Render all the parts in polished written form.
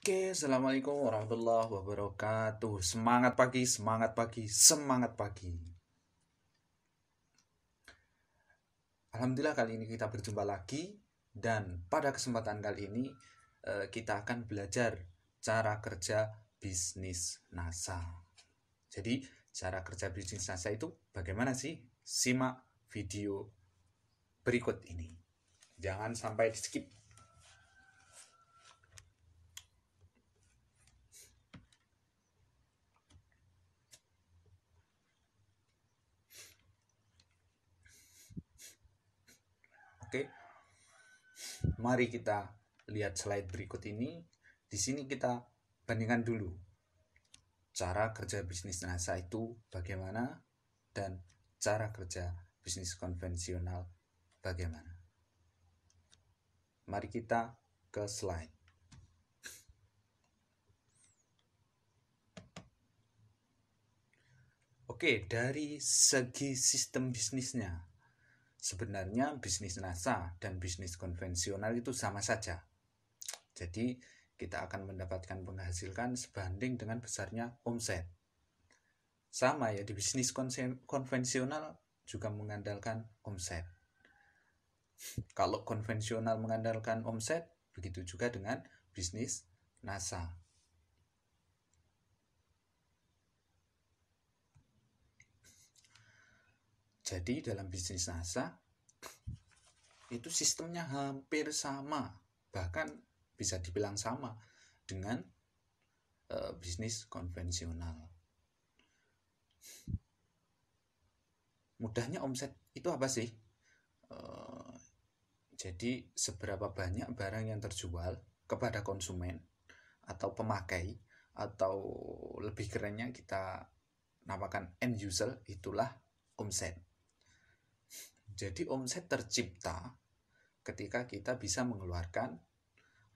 Oke, assalamualaikum warahmatullahi wabarakatuh. Semangat pagi, semangat pagi, semangat pagi. Alhamdulillah kali ini kita berjumpa lagi dan pada kesempatan kali ini kita akan belajar cara kerja bisnis NASA. Jadi cara kerja bisnis NASA itu bagaimana sih? Simak video berikut ini. Jangan sampai di skip. Oke, mari kita lihat slide berikut ini. Di sini kita bandingkan dulu cara kerja bisnis NASA itu bagaimana dan cara kerja bisnis konvensional bagaimana. Mari kita ke slide. Oke, dari segi sistem bisnisnya, sebenarnya bisnis NASA dan bisnis konvensional itu sama saja. Jadi kita akan mendapatkan penghasilan sebanding dengan besarnya omset. Sama ya, di bisnis konvensional juga mengandalkan omset. Kalau konvensional mengandalkan omset, begitu juga dengan bisnis NASA. Jadi dalam bisnis NASA itu sistemnya hampir sama, bahkan bisa dibilang sama dengan bisnis konvensional. Mudahnya omset itu apa sih? Jadi seberapa banyak barang yang terjual kepada konsumen atau pemakai, atau lebih kerennya kita namakan end user, itulah omset. Jadi omset tercipta ketika kita bisa mengeluarkan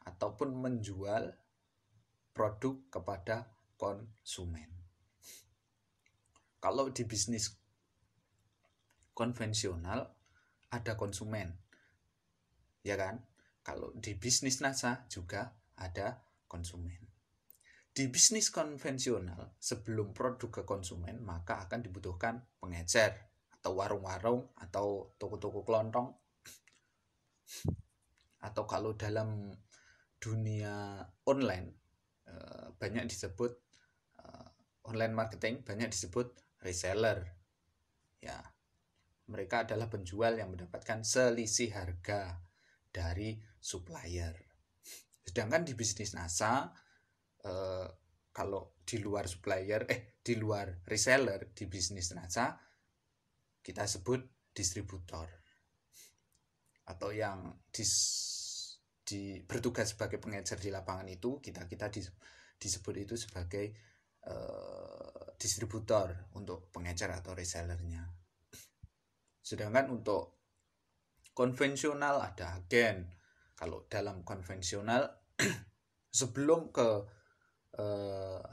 ataupun menjual produk kepada konsumen. Kalau di bisnis konvensional ada konsumen, ya kan? Kalau di bisnis NASA juga ada konsumen. Di bisnis konvensional, sebelum produk ke konsumen, maka akan dibutuhkan pengecer atau warung-warung atau toko-toko kelontong. Atau kalau dalam dunia online banyak disebut online marketing, banyak disebut reseller. Ya, mereka adalah penjual yang mendapatkan selisih harga dari supplier. Sedangkan di bisnis NASA kalau di luar supplier, di luar reseller, di bisnis NASA kita sebut distributor, atau yang bertugas sebagai pengecer di lapangan itu kita disebut itu sebagai distributor untuk pengecer atau resellernya. Sedangkan untuk konvensional ada agen. Kalau dalam konvensional sebelum ke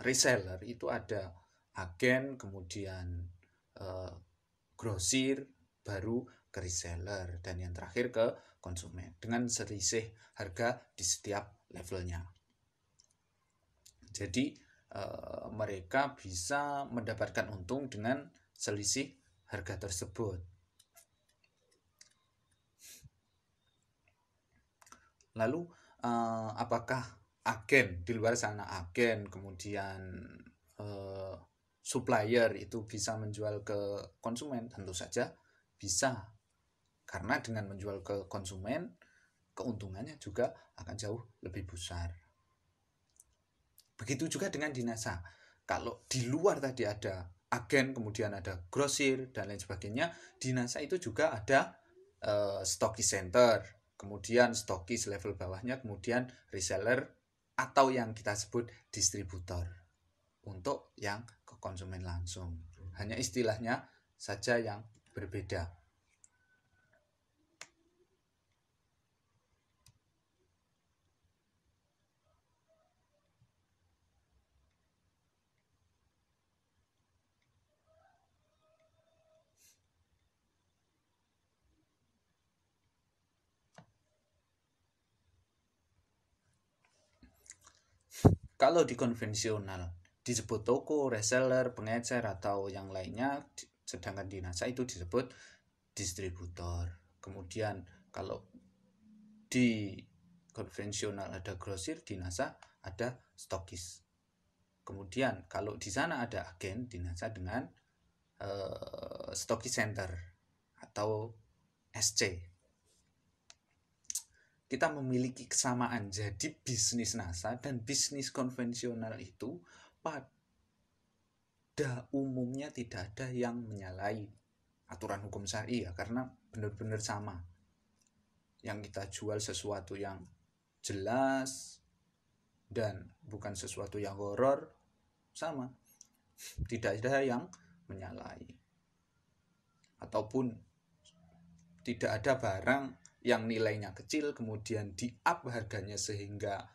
reseller itu ada agen, kemudian grosir, baru ke reseller, dan yang terakhir ke konsumen dengan selisih harga di setiap levelnya. Jadi mereka bisa mendapatkan untung dengan selisih harga tersebut. Lalu apakah agen di luar sana, agen kemudian supplier itu bisa menjual ke konsumen? Tentu saja bisa, karena dengan menjual ke konsumen keuntungannya juga akan jauh lebih besar. Begitu juga dengan di NASA. Kalau di luar tadi ada agen, kemudian ada grosir dan lain sebagainya, di NASA itu juga ada stokis center, kemudian stokis level bawahnya, kemudian reseller atau yang kita sebut distributor untuk yang ke konsumen langsung. Hanya istilahnya saja yang berbeda. Kalau di konvensional disebut toko, reseller, pengecer atau yang lainnya, sedangkan di NASA itu disebut distributor. Kemudian kalau di konvensional ada grosir, di NASA ada stokis. Kemudian kalau di sana ada agen, di NASA dengan stokis center atau SC. Kita memiliki kesamaan. Jadi bisnis NASA dan bisnis konvensional itu pada umumnya tidak ada yang menyalahi aturan hukum syar'i ya, karena benar-benar sama. Yang kita jual sesuatu yang jelas dan bukan sesuatu yang horor, sama. Tidak ada yang menyalahi. Ataupun tidak ada barang yang nilainya kecil kemudian di-up harganya sehingga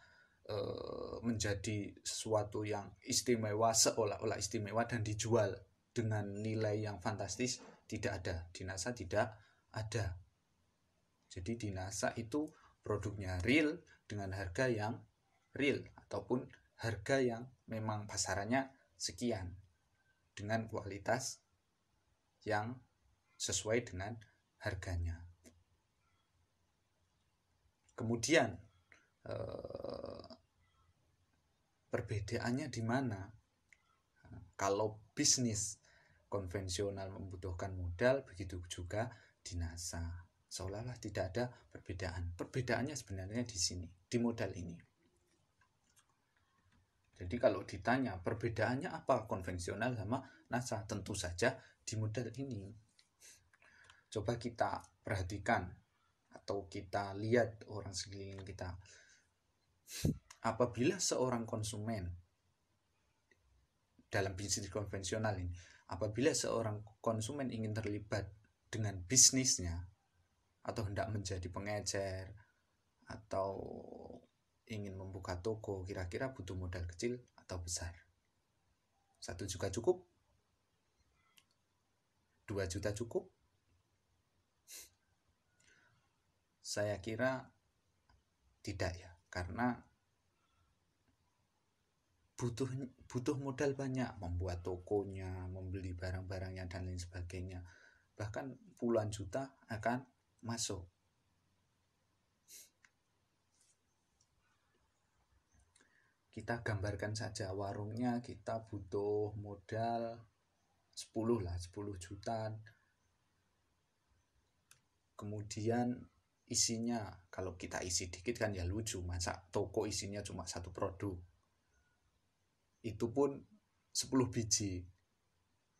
menjadi sesuatu yang istimewa, seolah-olah istimewa dan dijual dengan nilai yang fantastis. Tidak ada. Di NASA tidak ada. Jadi di NASA itu produknya real dengan harga yang real ataupun harga yang memang pasarannya sekian dengan kualitas yang sesuai dengan harganya. Kemudian perbedaannya di mana? Kalau bisnis konvensional membutuhkan modal, begitu juga di NASA. Seolah-olah tidak ada perbedaan. Perbedaannya sebenarnya di sini, di modal ini. Jadi kalau ditanya perbedaannya apa konvensional sama NASA, tentu saja di modal ini. Coba kita perhatikan atau kita lihat orang sekeliling kita. Apabila seorang konsumen dalam bisnis konvensional ini, apabila seorang konsumen ingin terlibat dengan bisnisnya atau hendak menjadi pengecer atau ingin membuka toko, kira-kira butuh modal kecil atau besar? 1 juta cukup? 2 juta cukup? Saya kira tidak ya, karena butuh modal banyak, membuat tokonya, membeli barang-barangnya dan lain sebagainya. Bahkan puluhan juta akan masuk. Kita gambarkan saja warungnya, kita butuh modal 10 juta. Kemudian isinya, kalau kita isi dikit kan ya lucu, masa toko isinya cuma 1 produk. Itu pun 10 biji.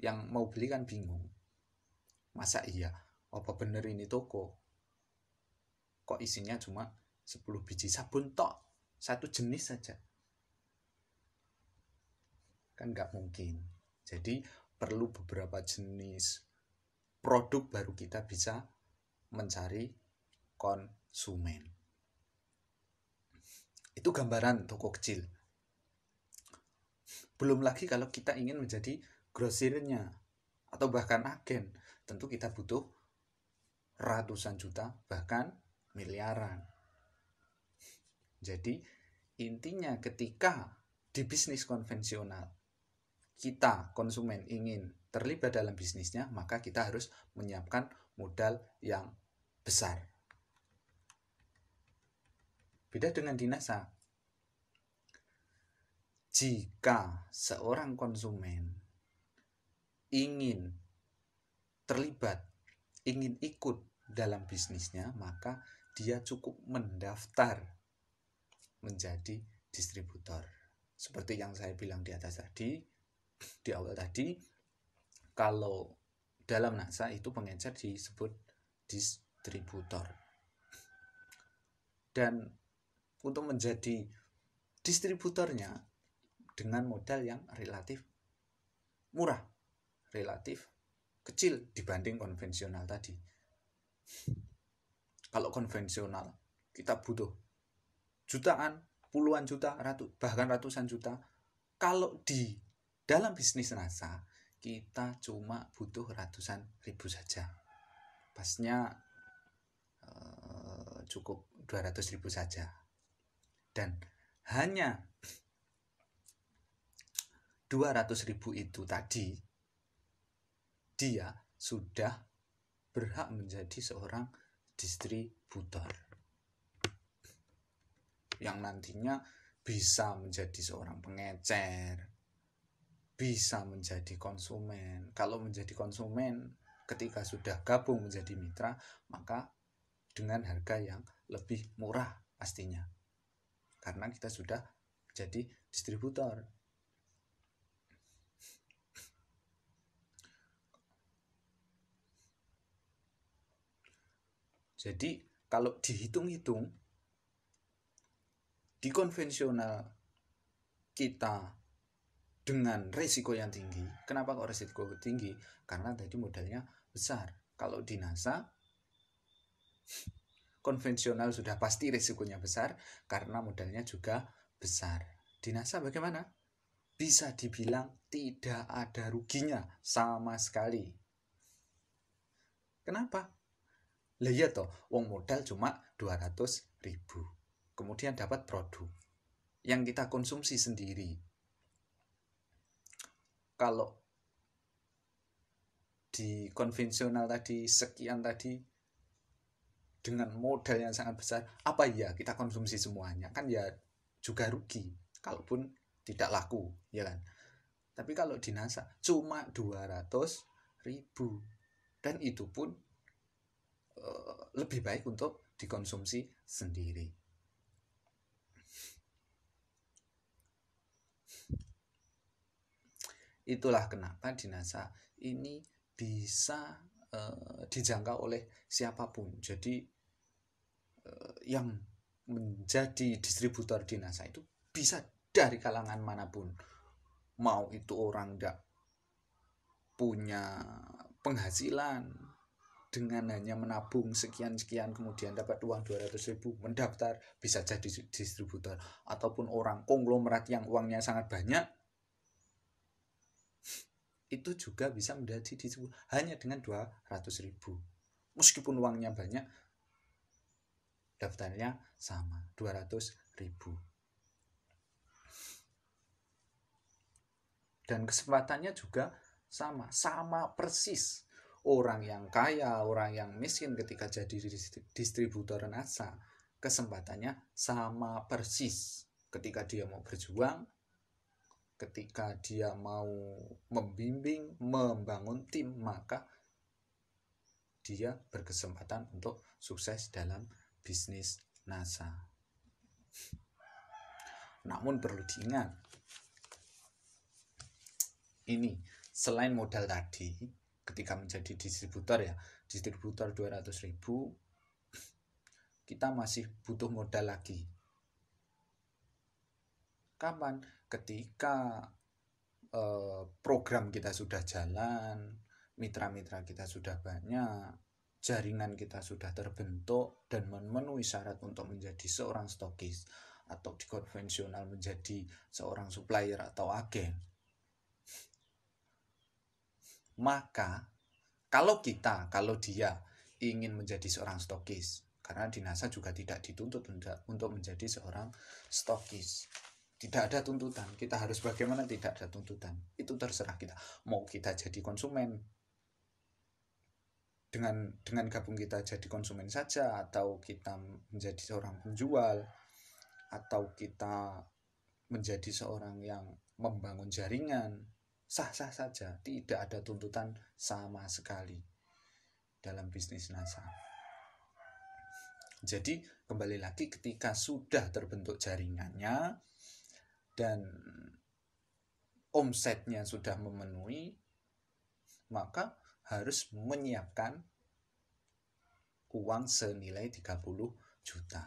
Yang mau beli kan bingung. Masa iya, apa bener ini toko? Kok isinya cuma 10 biji sabun tok, 1 jenis saja? Kan nggak mungkin. Jadi perlu beberapa jenis produk baru kita bisa mencari konsumen. Itu gambaran toko kecil. Belum lagi kalau kita ingin menjadi grosirnya atau bahkan agen, tentu kita butuh ratusan juta, bahkan miliaran. Jadi intinya ketika di bisnis konvensional kita konsumen ingin terlibat dalam bisnisnya, maka kita harus menyiapkan modal yang besar. Beda dengan di NASA. Jika seorang konsumen ingin terlibat, ingin ikut dalam bisnisnya, maka dia cukup mendaftar menjadi distributor. Seperti yang saya bilang di atas tadi, di awal tadi, kalau dalam NASA itu pengecer disebut distributor. Dan untuk menjadi distributornya dengan modal yang relatif murah, relatif kecil dibanding konvensional tadi. Kalau konvensional kita butuh jutaan, puluhan juta, bahkan ratusan juta. Kalau di dalam bisnis NASA kita cuma butuh ratusan ribu saja. Pasnya cukup 200 ribu saja. Dan hanya 200.000 itu tadi, dia sudah berhak menjadi seorang distributor yang nantinya bisa menjadi seorang pengecer, bisa menjadi konsumen. Kalau menjadi konsumen, ketika sudah gabung menjadi mitra, maka dengan harga yang lebih murah pastinya, karena kita sudah jadi distributor. Jadi kalau dihitung-hitung, di konvensional kita dengan resiko yang tinggi. Kenapa kok resiko tinggi? Karena tadi modalnya besar. Kalau di NASA konvensional sudah pasti resikonya besar karena modalnya juga besar. Di NASA bagaimana? Bisa dibilang tidak ada ruginya sama sekali. Kenapa? Lah iya toh, wong modal cuma 200.000. Kemudian dapat produk yang kita konsumsi sendiri. Kalau di konvensional tadi sekian tadi dengan modal yang sangat besar, apa ya kita konsumsi semuanya? Kan ya juga rugi kalaupun tidak laku, ya kan? Tapi kalau di NASA cuma 200.000, dan itu pun lebih baik untuk dikonsumsi sendiri. Itulah kenapa di NASA ini bisa dijangkau oleh siapapun. Jadi yang menjadi distributor di NASA itu bisa dari kalangan manapun. Mau itu orang tidak punya penghasilan, dengan hanya menabung sekian-sekian kemudian dapat uang 200.000 mendaftar bisa jadi distributor, ataupun orang konglomerat yang uangnya sangat banyak itu juga bisa menjadi distributor hanya dengan 200.000, meskipun uangnya banyak, daftarnya sama 200.000. Dan kesempatannya juga sama persis. Orang yang kaya, orang yang miskin ketika jadi distributor NASA, kesempatannya sama persis. Ketika dia mau berjuang, ketika dia mau membimbing, membangun tim, maka dia berkesempatan untuk sukses dalam bisnis NASA. Namun perlu diingat, ini selain modal tadi, ketika menjadi distributor 200.000, kita masih butuh modal lagi. Kapan? Ketika program kita sudah jalan, mitra-mitra kita sudah banyak, jaringan kita sudah terbentuk dan memenuhi syarat untuk menjadi seorang stokis atau di konvensional menjadi seorang supplier atau agen. Maka kalau dia ingin menjadi seorang stokis, karena di NASA juga tidak dituntut untuk menjadi seorang stokis, tidak ada tuntutan kita harus bagaimana, tidak ada tuntutan, itu terserah kita. Mau kita jadi konsumen, dengan gabung kita jadi konsumen saja, atau kita menjadi seorang penjual, atau kita menjadi seorang yang membangun jaringan, sah-sah saja, tidak ada tuntutan sama sekali dalam bisnis NASA. Jadi kembali lagi, ketika sudah terbentuk jaringannya dan omsetnya sudah memenuhi, maka harus menyiapkan uang senilai 30 juta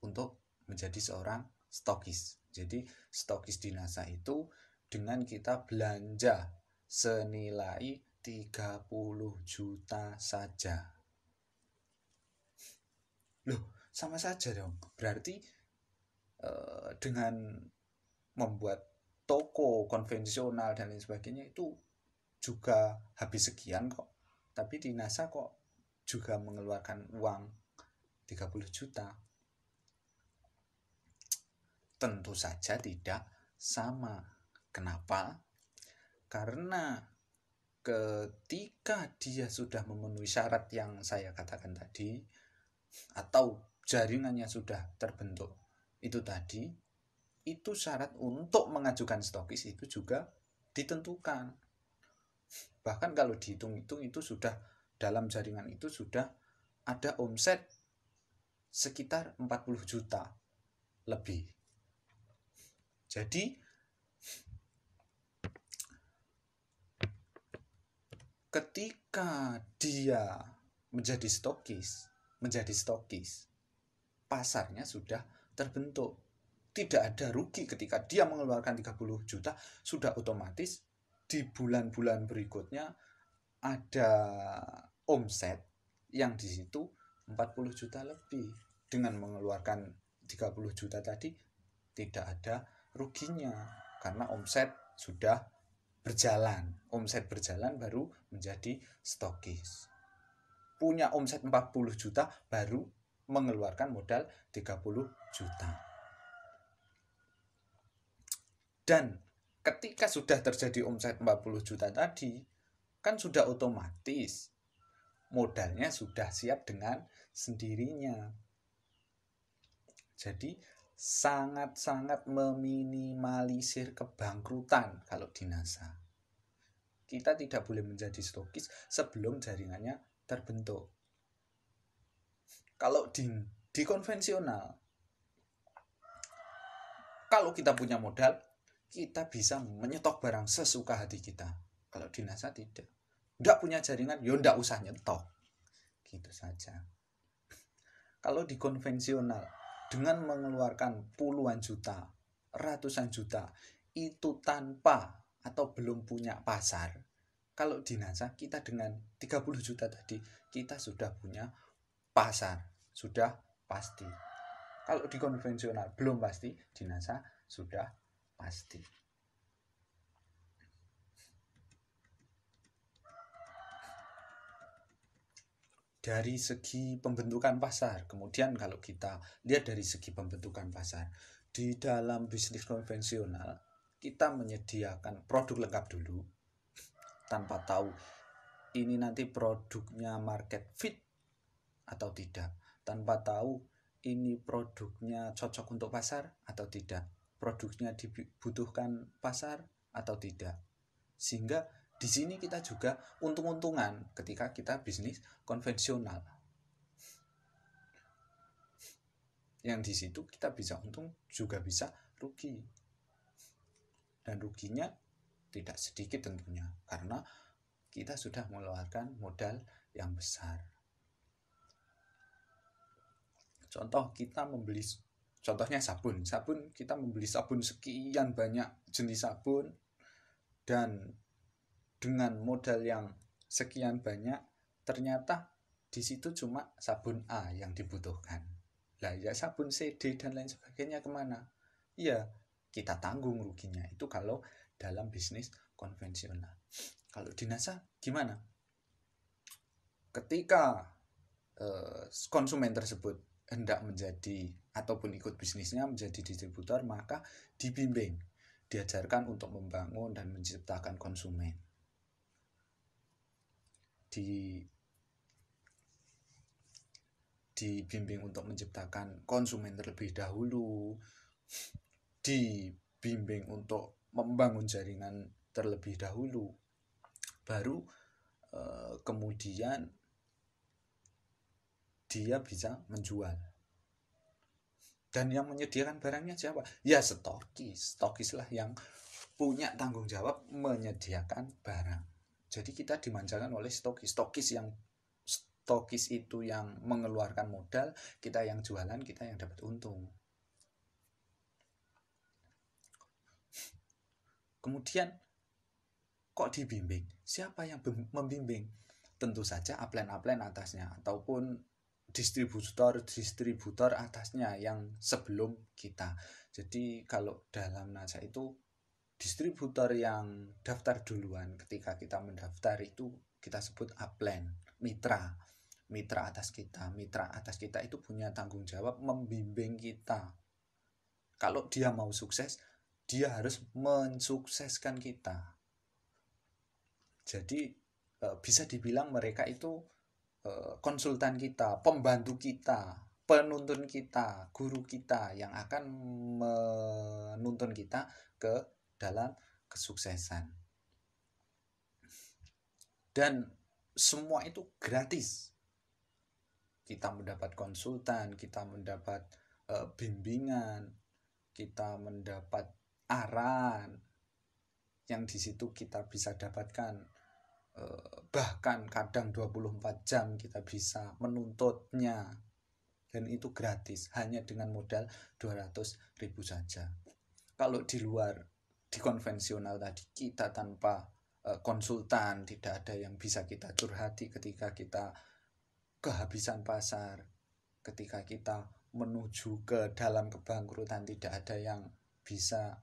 untuk menjadi seorang stokis. Jadi stokis di NASA itu dengan kita belanja senilai 30 juta saja. Loh, sama saja dong. Berarti dengan membuat toko konvensional dan lain sebagainya itu juga habis sekian kok. Tapi di NASA kok juga mengeluarkan uang 30 juta. Tentu saja tidak sama. Kenapa? Karena ketika dia sudah memenuhi syarat yang saya katakan tadi, atau jaringannya sudah terbentuk itu tadi, itu syarat untuk mengajukan stokis itu juga ditentukan. Bahkan kalau dihitung-hitung itu sudah dalam jaringan itu sudah ada omset sekitar 40 juta lebih. Jadi ketika dia menjadi stokis, pasarnya sudah terbentuk. Tidak ada rugi ketika dia mengeluarkan 30 juta, sudah otomatis di bulan-bulan berikutnya ada omset yang di situ 40 juta lebih. Dengan mengeluarkan 30 juta tadi tidak ada ruginya karena omset sudah berjalan. Omset berjalan baru menjadi stokis. Punya omset 40 juta baru mengeluarkan modal 30 juta. Dan ketika sudah terjadi omset 40 juta tadi, kan sudah otomatis modalnya sudah siap dengan sendirinya. Jadi sangat-sangat meminimalisir kebangkrutan kalau di NASA. Kita tidak boleh menjadi stokis sebelum jaringannya terbentuk. Kalau di konvensional, kalau kita punya modal, kita bisa menyetok barang sesuka hati kita. Kalau di NASA tidak. Tidak punya jaringan, ya tidak usah nyetok. Gitu saja. Kalau di konvensional, dengan mengeluarkan puluhan juta, ratusan juta, itu tanpa atau belum punya pasar. Kalau di NASA, kita dengan 30 juta tadi, kita sudah punya pasar. Sudah pasti. Kalau di konvensional belum pasti, di NASA sudah pasti. Dari segi pembentukan pasar, kemudian kalau kita lihat dari segi pembentukan pasar, di dalam bisnis konvensional kita menyediakan produk lengkap dulu tanpa tahu ini nanti produknya market fit atau tidak, tanpa tahu ini produknya cocok untuk pasar atau tidak, produknya dibutuhkan pasar atau tidak. Sehingga di sini kita juga untung-untungan ketika kita bisnis konvensional. Yang di situ kita bisa untung juga bisa rugi. Dan ruginya tidak sedikit tentunya karena kita sudah mengeluarkan modal yang besar. Contohnya sabun kita membeli sabun sekian banyak jenis sabun, dan dengan modal yang sekian banyak ternyata di situ cuma sabun A yang dibutuhkan. Lah ya sabun C, D dan lain sebagainya kemana? Ya kita tanggung ruginya. Itu kalau dalam bisnis konvensional. Kalau di NASA gimana? Ketika konsumen tersebut hendak menjadi ataupun ikut bisnisnya menjadi distributor, maka dibimbing, diajarkan untuk membangun dan menciptakan konsumen. Dibimbing untuk menciptakan konsumen terlebih dahulu, dibimbing untuk membangun jaringan terlebih dahulu, baru kemudian dia bisa menjual. Dan yang menyediakan barangnya siapa? Ya stokis lah yang punya tanggung jawab menyediakan barang. Jadi kita dimanjakan oleh stokis itu yang mengeluarkan modal, kita yang jualan, kita yang dapat untung. Kemudian kok dibimbing? Siapa yang membimbing? Tentu saja upline atasnya ataupun distributor atasnya yang sebelum kita. Jadi kalau dalam NASA itu distributor yang daftar duluan, ketika kita mendaftar itu kita sebut upline, mitra atas kita. Mitra atas kita itu punya tanggung jawab membimbing kita. Kalau dia mau sukses, dia harus mensukseskan kita. Jadi bisa dibilang mereka itu konsultan kita, pembantu kita, penuntun kita, guru kita yang akan menuntun kita ke dalam kesuksesan. Dan semua itu gratis. Kita mendapat konsultan, kita mendapat bimbingan, kita mendapat arahan yang di situ kita bisa dapatkan, bahkan kadang 24 jam kita bisa menuntutnya, dan itu gratis hanya dengan modal 200.000 saja. Kalau di luar, di konvensional tadi, kita tanpa konsultan, tidak ada yang bisa kita curhati ketika kita kehabisan pasar, ketika kita menuju ke dalam kebangkrutan, tidak ada yang bisa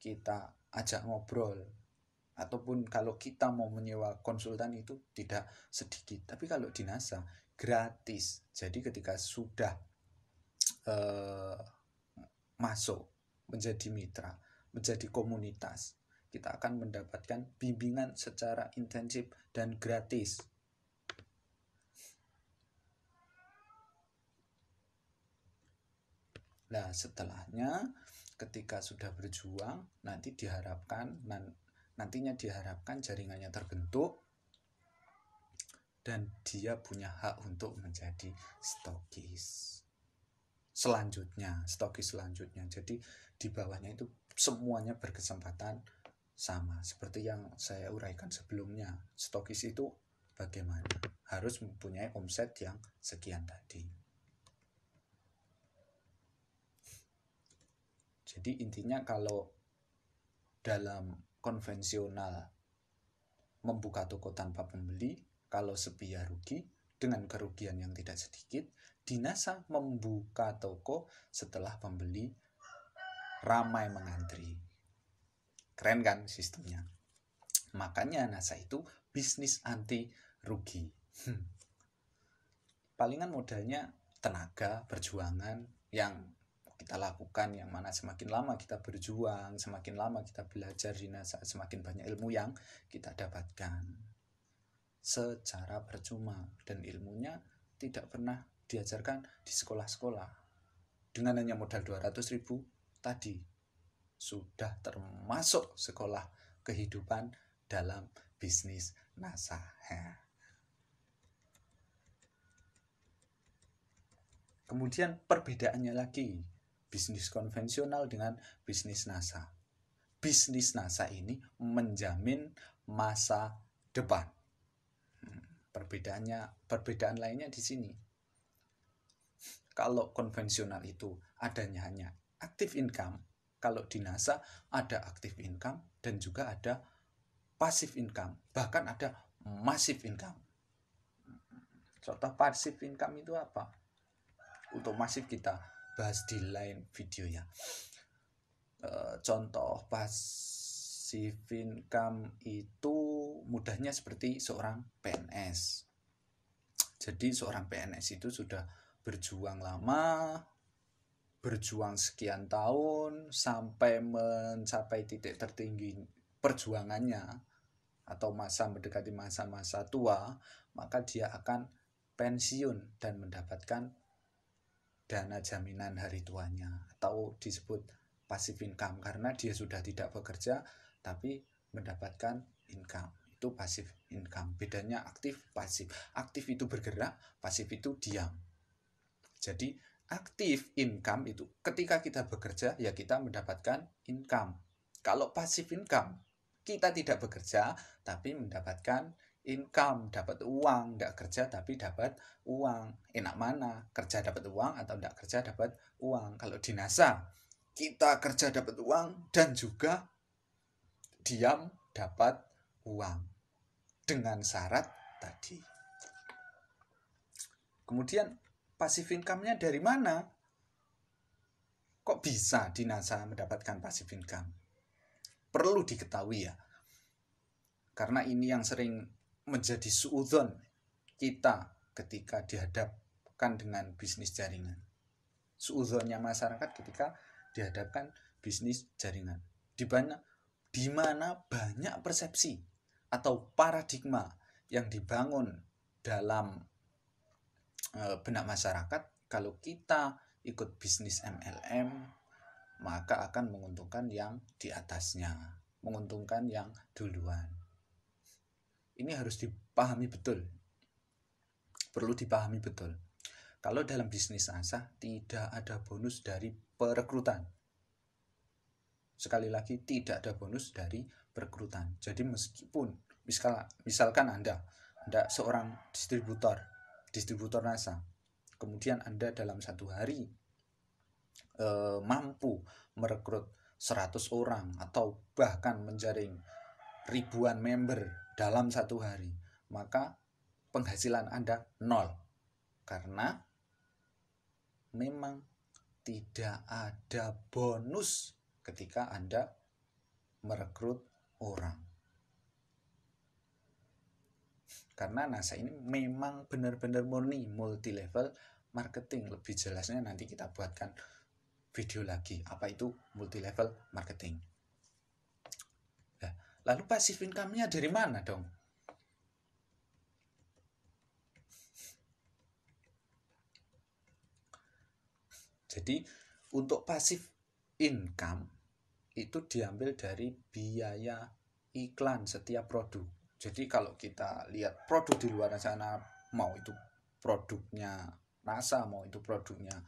kita ajak ngobrol. Ataupun kalau kita mau menyewa konsultan itu tidak sedikit. Tapi kalau di NASA gratis. Jadi ketika sudah masuk menjadi mitra, menjadi komunitas, kita akan mendapatkan bimbingan secara intensif dan gratis. Nah, setelahnya ketika sudah berjuang, nantinya diharapkan jaringannya terbentuk dan dia punya hak untuk menjadi stokis selanjutnya. Jadi di bawahnya itu semuanya berkesempatan sama. Seperti yang saya uraikan sebelumnya, stokis itu bagaimana? Harus mempunyai omset yang sekian tadi. Jadi intinya kalau dalam konvensional membuka toko tanpa pembeli, kalau sepi ya rugi, dengan kerugian yang tidak sedikit. Di NASA membuka toko setelah pembeli ramai mengantri. Keren kan sistemnya? Makanya NASA itu bisnis anti rugi. Palingan modalnya tenaga, perjuangan yang kita lakukan, yang mana semakin lama kita berjuang, semakin lama kita belajar di NASA, semakin banyak ilmu yang kita dapatkan secara percuma, dan ilmunya tidak pernah diajarkan di sekolah-sekolah. Dengan hanya modal 200.000 tadi sudah termasuk sekolah kehidupan dalam bisnis NASA. Kemudian perbedaannya lagi, bisnis konvensional dengan bisnis NASA. Bisnis NASA ini menjamin masa depan. Perbedaan lainnya di sini. Kalau konvensional itu adanya hanya active income, kalau di NASA ada active income dan juga ada passive income, bahkan ada massive income. Contoh passive income itu apa? Untuk masif kita bahas di lain video ya. Contoh passive income itu mudahnya seperti seorang PNS. Jadi seorang PNS itu sudah berjuang lama, berjuang sekian tahun sampai mencapai titik tertinggi perjuangannya atau mendekati masa-masa tua, maka dia akan pensiun dan mendapatkan dana jaminan hari tuanya, atau disebut passive income karena dia sudah tidak bekerja tapi mendapatkan income. Itu passive income. Bedanya aktif, pasif. Aktif itu bergerak, pasif itu diam. Jadi aktif income itu ketika kita bekerja ya kita mendapatkan income. Kalau passive income kita tidak bekerja tapi mendapatkan income, dapat uang, tidak kerja tapi dapat uang. Enak mana? Kerja dapat uang atau tidak kerja dapat uang? Kalau di NASA kita kerja dapat uang dan juga diam dapat uang dengan syarat tadi. Kemudian passive income-nya dari mana? Kok bisa di NASA mendapatkan passive income? Perlu diketahui ya, karena ini yang sering menjadi suudzon kita ketika dihadapkan dengan bisnis jaringan. Suudzonnya masyarakat ketika dihadapkan bisnis jaringan, di mana banyak persepsi atau paradigma yang dibangun dalam benak masyarakat, kalau kita ikut bisnis MLM, maka akan menguntungkan yang di atasnya, menguntungkan yang duluan. Ini harus dipahami betul, perlu dipahami betul. Kalau dalam bisnis NASA tidak ada bonus dari perekrutan. Sekali lagi, tidak ada bonus dari perekrutan. Jadi meskipun misalkan Anda seorang distributor NASA, kemudian Anda dalam satu hari mampu merekrut 100 orang atau bahkan menjaring ribuan member dalam satu hari, maka penghasilan Anda nol, karena memang tidak ada bonus ketika Anda merekrut orang. Karena NASA ini memang benar-benar murni multi level marketing. Lebih jelasnya nanti kita buatkan video lagi, apa itu multi level marketing. Nah, lalu passive income-nya dari mana dong? Jadi untuk passive income itu diambil dari biaya iklan setiap produk. Jadi kalau kita lihat produk di luar sana, mau itu produknya NASA, mau itu produknya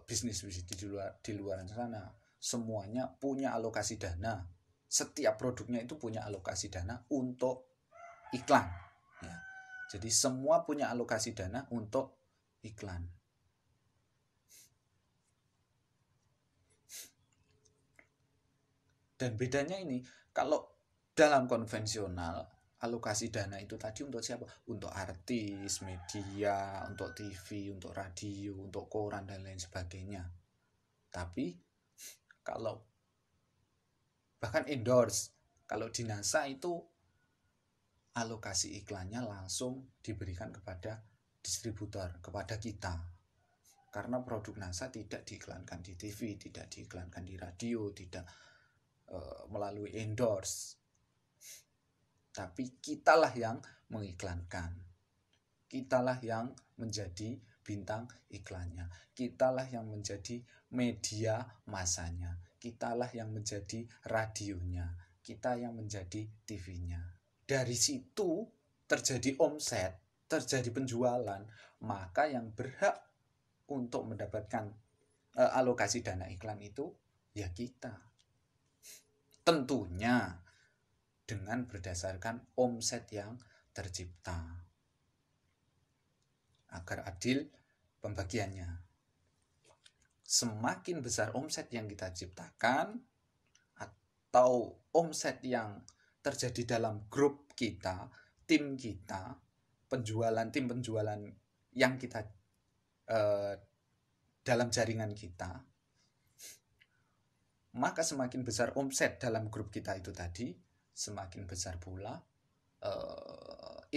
bisnis di luar sana, semuanya punya alokasi dana. Setiap produknya itu punya alokasi dana untuk iklan. Ya. Jadi semua punya alokasi dana untuk iklan. Dan bedanya ini, kalau dalam konvensional alokasi dana itu tadi untuk siapa? Untuk artis, media, untuk TV, untuk radio, untuk koran dan lain sebagainya. Tapi kalau bahkan endorse, kalau di NASA itu alokasi iklannya langsung diberikan kepada distributor, kepada kita. Karena produk NASA tidak diiklankan di TV, tidak diiklankan di radio, tidak melalui endorse, tapi kitalah yang mengiklankan, kitalah yang menjadi bintang iklannya, kitalah yang menjadi media masanya, kitalah yang menjadi radionya, kita yang menjadi TV-nya. Dari situ terjadi omset, terjadi penjualan, maka yang berhak untuk mendapatkan alokasi dana iklan itu ya kita. Tentunya dengan berdasarkan omset yang tercipta, agar adil pembagiannya. Semakin besar omset yang kita ciptakan atau omset yang terjadi dalam grup kita, tim kita, tim penjualan yang kita dalam jaringan kita, maka semakin besar omset dalam grup kita itu tadi, semakin besar pula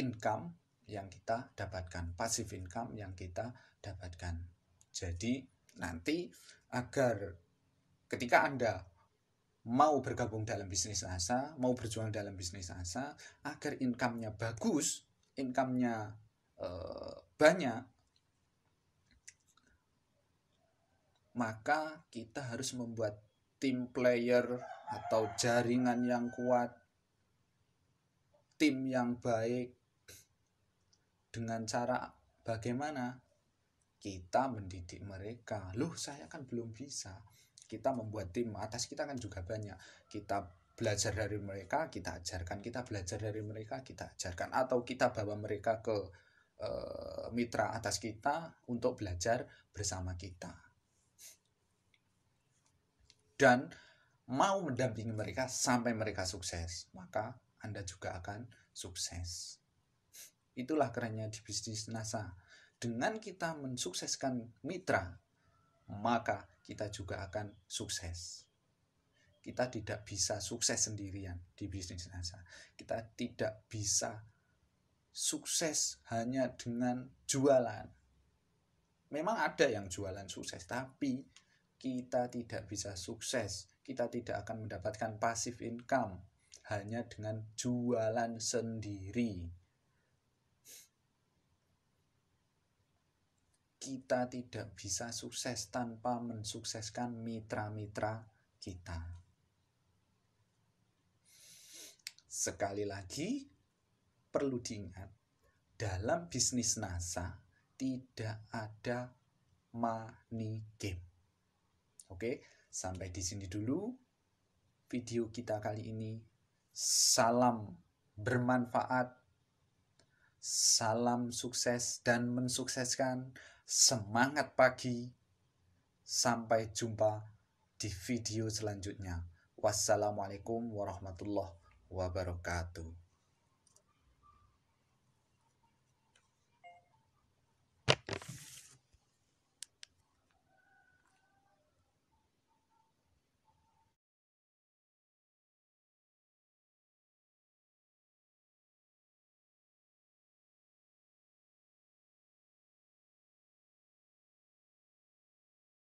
income yang kita dapatkan, passive income yang kita dapatkan. Jadi nanti agar ketika Anda mau bergabung dalam bisnis NASA, mau berjuang dalam bisnis NASA, agar income-nya bagus, income-nya banyak, maka kita harus membuat tim player atau jaringan yang kuat, tim yang baik. Dengan cara bagaimana? Kita mendidik mereka. Loh, saya kan belum bisa. Kita membuat tim, atas kita kan juga banyak. Kita belajar dari mereka, kita ajarkan. Kita belajar dari mereka, kita ajarkan. Atau kita bawa mereka ke mitra atas kita untuk belajar bersama kita. Dan mau mendampingi mereka sampai mereka sukses, maka Anda juga akan sukses. Itulah kerennya di bisnis NASA. Dengan kita mensukseskan mitra, maka kita juga akan sukses. Kita tidak bisa sukses sendirian di bisnis NASA. Kita tidak bisa sukses hanya dengan jualan. Memang ada yang jualan sukses, tapi kita tidak bisa sukses. Kita tidak akan mendapatkan passive income hanya dengan jualan sendiri. Kita tidak bisa sukses tanpa mensukseskan mitra-mitra kita. Sekali lagi, perlu diingat, dalam bisnis NASA tidak ada money game. Oke, sampai di sini dulu video kita kali ini. Salam bermanfaat, salam sukses dan mensukseskan. Semangat pagi. Sampai jumpa di video selanjutnya. Wassalamualaikum warahmatullahi wabarakatuh.